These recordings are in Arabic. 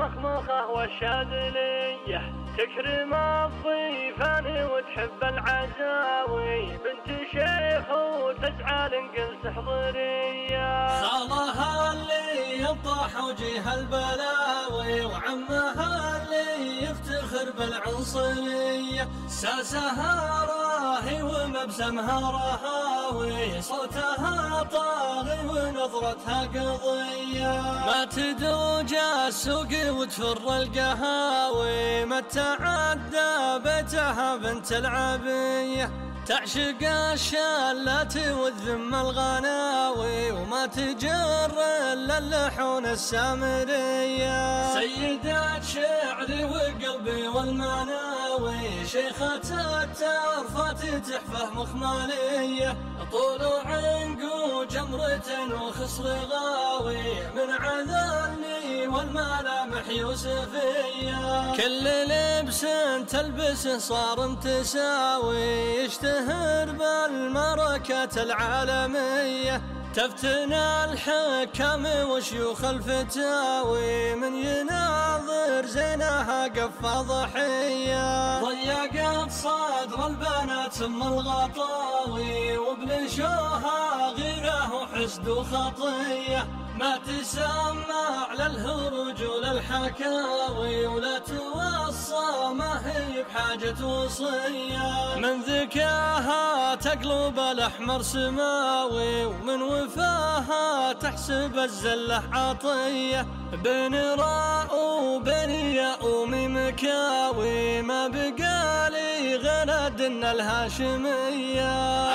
المخمخة والشاذلية، تكرم الضيفان وتحب العزاوي، بنت شيخ وتسعى لنقل تحضيرية. خالها اللي يطاح وجيه البلاوي، وعمها اللي يفتخر بالعنصرية، ساسها راهي ومبسمها رهاوي، صوتها طاغي ونظرتها قضية. ما تدوج السوق وتفر القهاوي، ما تعدى بيتها بنت العبية، تعشق الشلات والذم الغناوي، وما تجر الا اللحون السامرية. سيدة شعري وقلبي والمناوي، شيخة الترفات تحفه مخمالية، طول عنق وجمرة وخصر غاوي، من عذلي والملامح يوسفية. كل لبس تلبسه صار تساوي، يشتهر بالمركة العالمية، تفتنى الحكام وشيوخ الفتاوي، من يناظر زينها قفى ضحية. ضيقت صدر البنات ام الغطاوي، وبلشوها غيره وحسد وخطية، ما تسمع للهروج وللحكاوي، ولا توصى ما هي بحاجة وصية. من ذكاها تقلب الأحمر سماوي، ومن وفاها تحسب الزلة عطية، بين راء وبين ياء وميم مكاوي، ما بقالي غير دن الهاشمية.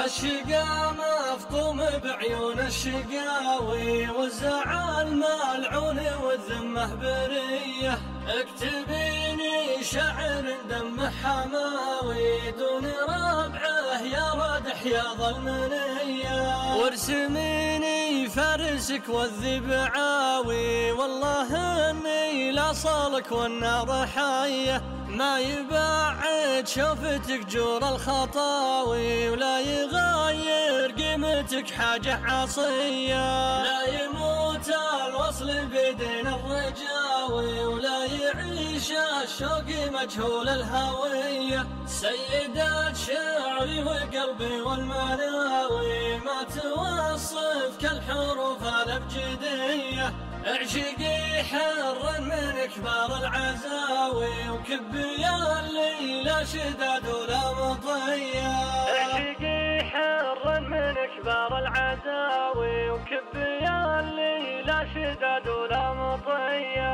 الشقا مفطوم بعيون الشقاوي، والزعل ملعون والذمة برية، اكتبيني شعر دم حماوي، دون ربعه يا رادح يا ظلمنية، وارسميني فارسك والذبعاوي، والله اني لا صالك والنار حية، ما يبعد شوفتك جور الخطاوي، ولا يغير قيمتك حاجة عصية، لا يموت الوصل بيدين الرجاوي، ولا يعيش الشوق مجهول الهوية. سيدة شعري وقلبي والمناوي، ما توصف كالحروف الابجدية، اعشقي حرا من كبار العزاوي، وكبي اللي لا شداد ولا مطية. اعشقي حرا من كبار العزاوي، وكبي اللي لا شداد ولا مطية.